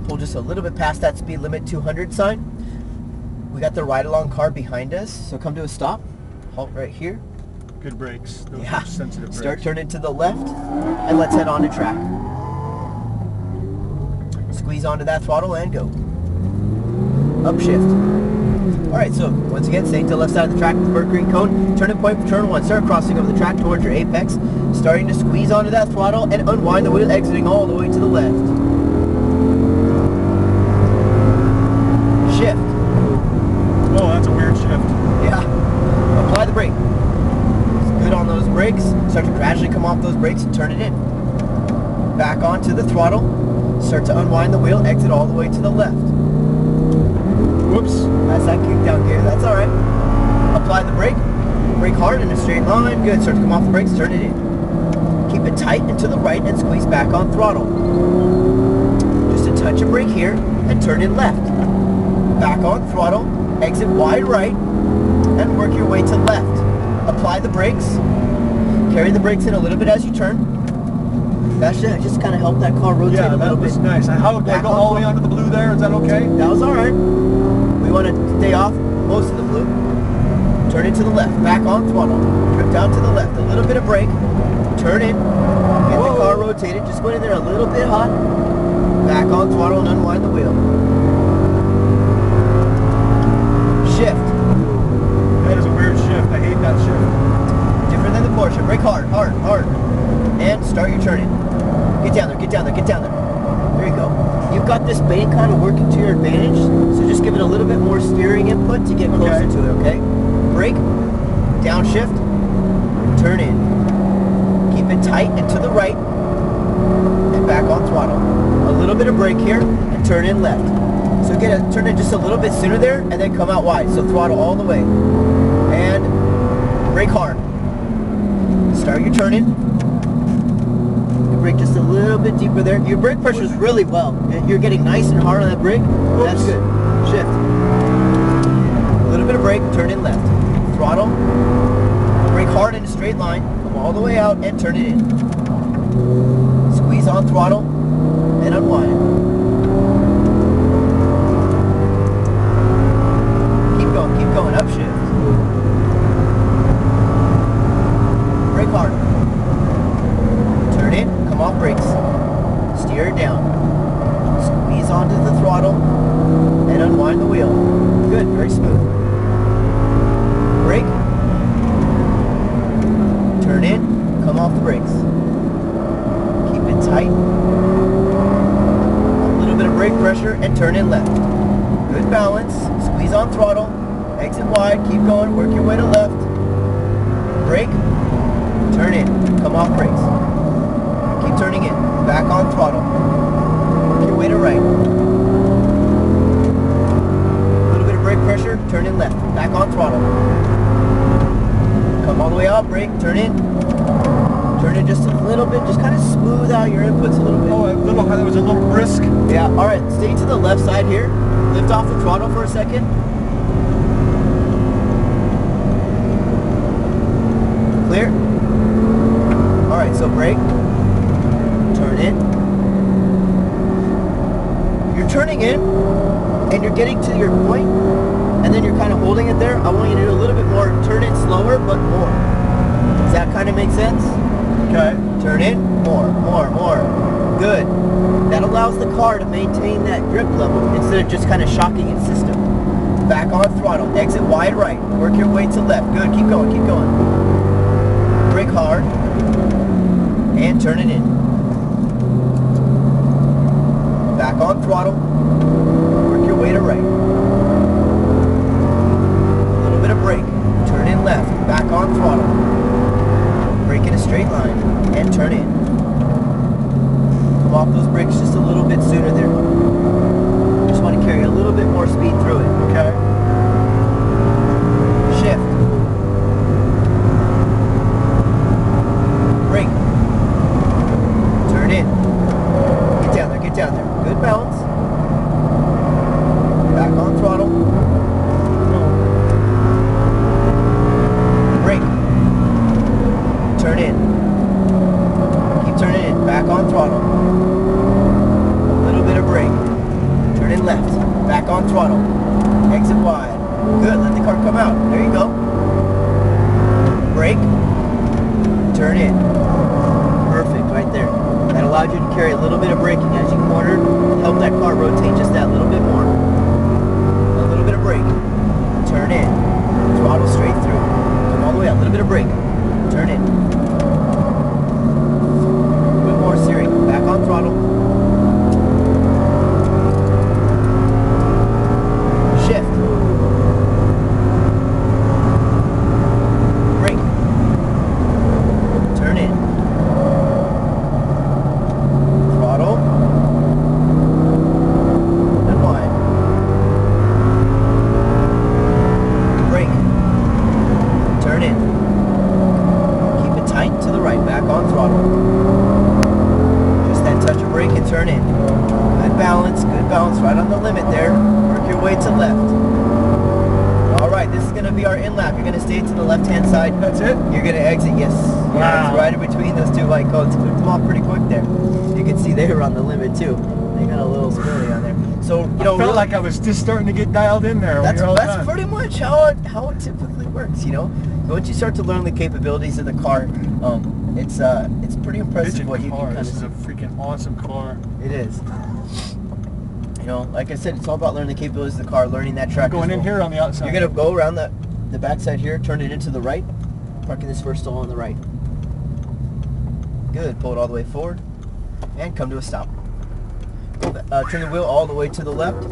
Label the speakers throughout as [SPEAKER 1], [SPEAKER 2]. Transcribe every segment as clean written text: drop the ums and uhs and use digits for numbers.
[SPEAKER 1] pull just a little bit past that speed limit 200 sign. We got the ride-along car behind us, so come to a stop. Halt right here.
[SPEAKER 2] Good brakes. Those
[SPEAKER 1] Yeah.
[SPEAKER 2] are sensitive brakes.
[SPEAKER 1] Start turning to the left, and let's head on to track. Squeeze onto that throttle and go. Upshift. Alright, so once again, staying to the left side of the track with the burnt green cone. Turning point for turn 1. Start crossing over the track towards your apex. Starting to squeeze onto that throttle and unwind the wheel, exiting all the way to the left. Shift.
[SPEAKER 2] Oh, that's a weird shift.
[SPEAKER 1] Yeah. Apply the brake. It's good on those brakes. Start to gradually come off those brakes and turn it in. Back onto the throttle. Start to unwind the wheel, exit all the way to the left.
[SPEAKER 2] Whoops.
[SPEAKER 1] That's that kick down gear. That's alright. Apply the brake. Brake hard in a straight line. Good. Start to come off the brakes, turn it in. Keep it tight and to the right and squeeze back on throttle. Just a touch of brake here and turn in left. Back on throttle. Exit wide right and work your way to left. Apply the brakes. Carry the brakes in a little bit as you turn. That should just kind of help that car rotate a little bit.
[SPEAKER 2] Yeah, that was nice. How did I go all the way onto the blue there? Is that okay?
[SPEAKER 1] That was alright. We want to stay off most of the blue. Turn it to the left. Back on throttle. Trip down to the left. A little bit of brake. Turn in. Get the car rotated. Just went in there a little bit hot. Back on throttle and unwind the wheel. Shift.
[SPEAKER 2] That is a weird shift. I hate that shift.
[SPEAKER 1] Different than the Porsche. Brake hard, hard, hard. And start your turning. Get down there, get down there, get down there. There you go. You've got this bank kind of working to your advantage, so just give it a little bit more steering input to get closer to it, okay? Brake, downshift, turn in. Keep it tight and to the right, and back on throttle. A little bit of brake here, and turn in left. So turn in just a little bit sooner there, and then come out wide. So throttle all the way. And brake hard. Start your turn in. Brake just a little bit deeper there. Your brake pressure is really well. You're getting nice and hard on that brake.
[SPEAKER 2] Oops.
[SPEAKER 1] That's good. Shift. A little bit of brake, turn in left. Throttle. Brake hard in a straight line. Come all the way out and turn it in. Squeeze on throttle and unwind. Keep going, upshift. Brake hard. Turn in, come off brakes. Steer it down. Squeeze onto the throttle and unwind the wheel. Good, very smooth. Brake. Turn in, come off the brakes. Keep it tight. A little bit of brake pressure and turn in left. Good balance. Squeeze on throttle. Exit wide, keep going, work your way to left. Brake. Turn in, come off brakes. Keep turning in. Back on throttle. Work your way to right. A little bit of brake pressure. Turn in left. Back on throttle. Come all the way out. Brake. Turn in. Turn in just a little bit. Just kind of smooth out your inputs a little bit.
[SPEAKER 2] Oh, that was a little brisk.
[SPEAKER 1] Yeah. All right. Stay to the left side here. Lift off the throttle for a second. Clear. All right. So brake. Turn in. You're turning in and you're getting to your point and then you're kind of holding it there. I want you to do a little bit more. Turn in slower but more. Does that kind of make sense?
[SPEAKER 2] Okay.
[SPEAKER 1] Turn in. More. Good. That allows the car to maintain that grip level instead of just kind of shocking its system. Back on throttle. Exit wide right. Work your way to left. Good. Keep going. Brake hard. And turn it in. Back on throttle. Work your way to right. A little bit of brake. Turn in left. Back on throttle. Brake in a straight line. And turn in. Come off those brakes just a little bit sooner there. Just want to carry a little bit more speed through it.
[SPEAKER 2] Okay.
[SPEAKER 1] Shift. Brake. Turn in. Get down there. Good balance. Back on throttle. Brake. Turn in. Keep turning in. Back on throttle. A little bit of brake. in left. Back on throttle. Exit wide. Good. Let the car come out. There you go. Brake. Turn in. Perfect. Right there. That allowed you to carry a little bit of braking as you cornered. Help that car rotate just that little bit more. A little bit of brake. Turn in. Throttle straight through. Come all the way up. A little bit of brake. Turn in. A bit more steering. Back on throttle. Shift. Brake. Turn in. Throttle. And wide. Brake. Turn in. Keep it tight to the right. Back on throttle. Just that touch of brake and turn in. Good balance. Good balance. Right on the limit there. Work your way to left. Alright, this is going to be our in lap. You're going to stay to the left-hand side.
[SPEAKER 2] That's it?
[SPEAKER 1] You're going to exit, yes.
[SPEAKER 2] Wow.
[SPEAKER 1] Yeah, it's right in between those two white cones. Clipped them off pretty quick there. You can see they were on the limit too. They got a little squirrely on there. So, you know,
[SPEAKER 2] I felt like I was just starting to get dialed in there.
[SPEAKER 1] that's pretty much how it typically works, you know. Once you start to learn the capabilities of the car, it's pretty impressive what you can kind of
[SPEAKER 2] This is
[SPEAKER 1] see.
[SPEAKER 2] a freaking awesome car.
[SPEAKER 1] It is. You know, like I said, it's all about learning the capabilities of the car, learning that track.
[SPEAKER 2] Going in here on the outside.
[SPEAKER 1] You're gonna go around the backside here, turn it into the right, parking this first stall on the right. Good. Pull it all the way forward, and come to a stop. Turn the wheel all the way to the left.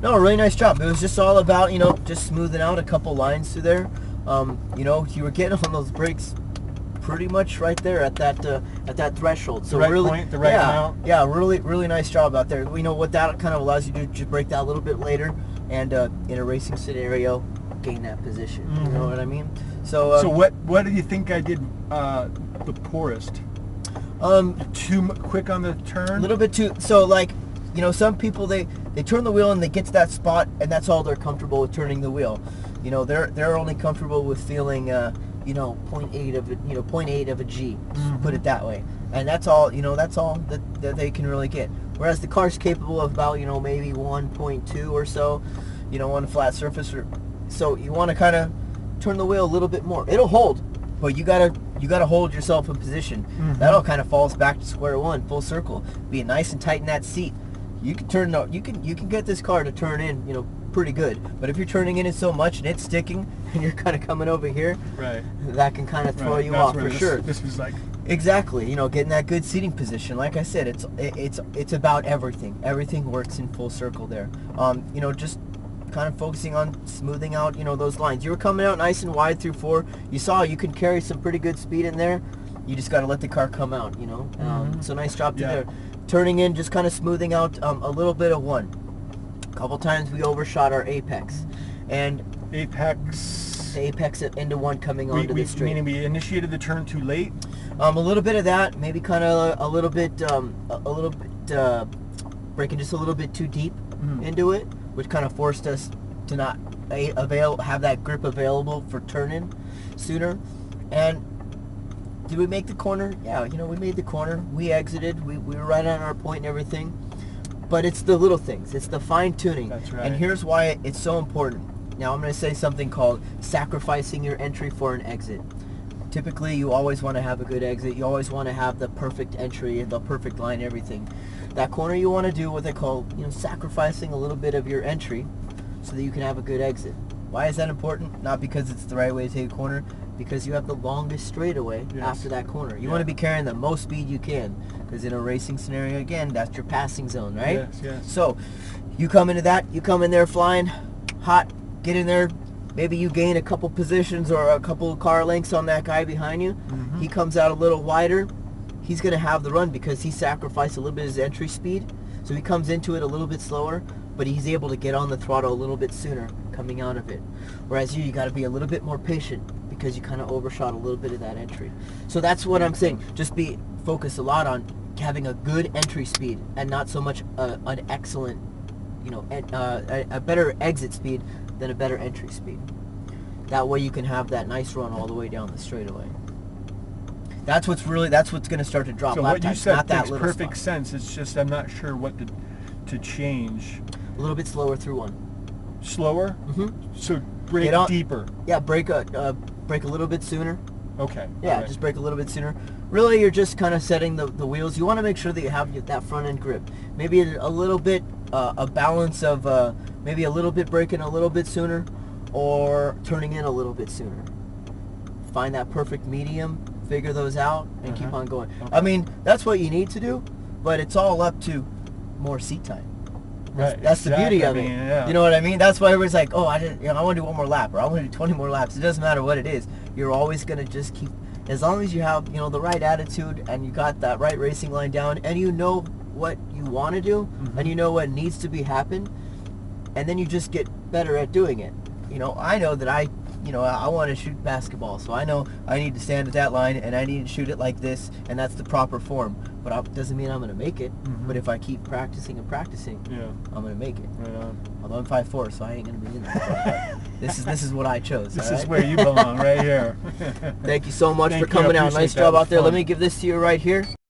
[SPEAKER 1] No, really nice job. It was just all about, you know, just smoothing out a couple lines through there. You know, you were getting on those brakes pretty much right there at that threshold. So
[SPEAKER 2] the right
[SPEAKER 1] really,
[SPEAKER 2] point, the right amount.
[SPEAKER 1] yeah, really nice job out there. We know what that kind of allows you to do, just brake that a little bit later, and in a racing scenario, gain that position.
[SPEAKER 2] Mm-hmm.
[SPEAKER 1] You know what I mean? So,
[SPEAKER 2] so what do you think I did the poorest? Too quick on the turn?
[SPEAKER 1] a little bit too. So like, you know, some people they turn the wheel and they get to that spot, and that's all they're comfortable with, turning the wheel. You know, they're only comfortable with feeling you know, 0.8 of a G,
[SPEAKER 2] Mm-hmm.
[SPEAKER 1] put it that way. And that's all, you know, that's all that they can really get. Whereas the car's capable of about, you know, maybe 1.2 or so, you know, on a flat surface. So you want to kind of turn the wheel a little bit more. It'll hold, but you gotta hold yourself in position.
[SPEAKER 2] Mm-hmm.
[SPEAKER 1] That all kind of falls back to square one, full circle. Being nice and tight in that seat. You can get this car to turn in, you know, pretty good. But if you're turning in it so much and it's sticking and you're kind of coming over here,
[SPEAKER 2] right,
[SPEAKER 1] that can kind of throw you
[SPEAKER 2] That's
[SPEAKER 1] off
[SPEAKER 2] where
[SPEAKER 1] for sure.
[SPEAKER 2] This was like,
[SPEAKER 1] Exactly, you know, getting that good seating position. Like I said, it's about everything. Everything works in full circle there. You know, just kind of focusing on smoothing out, you know, those lines. You were coming out nice and wide through 4. You saw you can carry some pretty good speed in there. You just got to let the car come out, you know. So nice job to there. Turning in, just kind of smoothing out a little bit of 1. A couple times we overshot our apex, and apex into 1 coming onto the straight.
[SPEAKER 2] Meaning we initiated the turn too late.
[SPEAKER 1] A little bit of that, maybe kind of a little bit breaking just a little bit too deep into it, which kind of forced us to not have that grip available for turn-in sooner. And did we make the corner? Yeah, you know, we made the corner. We exited. We were right on our point and everything. But it's the little things. It's the fine-tuning.
[SPEAKER 2] That's right.
[SPEAKER 1] And here's why it's so important. Now I'm going to say something called sacrificing your entry for an exit. Typically, you always want to have a good exit. You always want to have the perfect entry, the perfect line, everything. That corner, you want to do what they call, you know, sacrificing a little bit of your entry so that you can have a good exit. Why is that important? Not because it's the right way to take a corner, because you have the longest straightaway after that corner. You want to be carrying the most speed you can, because in a racing scenario, again, that's your passing zone, right?
[SPEAKER 2] Yes.
[SPEAKER 1] So you come into that, you come in there flying hot, get in there, maybe you gain a couple positions or a couple car lengths on that guy behind you. He comes out a little wider. He's going to have the run because he sacrificed a little bit of his entry speed. So he comes into it a little bit slower, but he's able to get on the throttle a little bit sooner coming out of it. Whereas you got to be a little bit more patient because you kind of overshot a little bit of that entry. So that's what I'm saying. Just focus a lot on having a good entry speed and not so much an excellent, you know, a better exit speed than a better entry speed. That way you can have that nice run all the way down the straightaway. That's what's going to start to drop
[SPEAKER 2] So
[SPEAKER 1] lap
[SPEAKER 2] what you
[SPEAKER 1] times,
[SPEAKER 2] said
[SPEAKER 1] not that
[SPEAKER 2] makes
[SPEAKER 1] little
[SPEAKER 2] perfect
[SPEAKER 1] spot.
[SPEAKER 2] sense. It's just I'm not sure what to change.
[SPEAKER 1] A little bit slower through one.
[SPEAKER 2] Slower?
[SPEAKER 1] Mm-hmm.
[SPEAKER 2] So brake deeper.
[SPEAKER 1] Yeah, brake a little bit sooner.
[SPEAKER 2] Okay.
[SPEAKER 1] Yeah, just brake a little bit sooner. Really, you're just kind of setting the wheels. You want to make sure that you have that front end grip. Maybe a little bit, a balance of maybe a little bit braking a little bit sooner, or turning in a little bit sooner. Find that perfect medium, figure those out, and keep on going. Okay. I mean, that's what you need to do, but it's all up to more seat time. That's the beauty of it. You know what I mean? That's why everybody's like, oh, I want to do one more lap, or I want to do 20 more laps. It doesn't matter what it is. You're always going to just keep, as long as you have, the right attitude, and you got that right racing line down, and you know what you want to do, and you know what needs to be happen, and then you just get better at doing it. I know that I want to shoot basketball, so I know I need to stand at that line, and I need to shoot it like this, and that's the proper form. But it doesn't mean I'm going to make it. But if I keep practicing and practicing, I'm going to make it.
[SPEAKER 2] Right on.
[SPEAKER 1] Although I'm 5'4", so I ain't going to be in there. This is what I chose.
[SPEAKER 2] This is where you belong, right here.
[SPEAKER 1] Thank you so much for coming out. Nice job out there. Let me give this to you right here.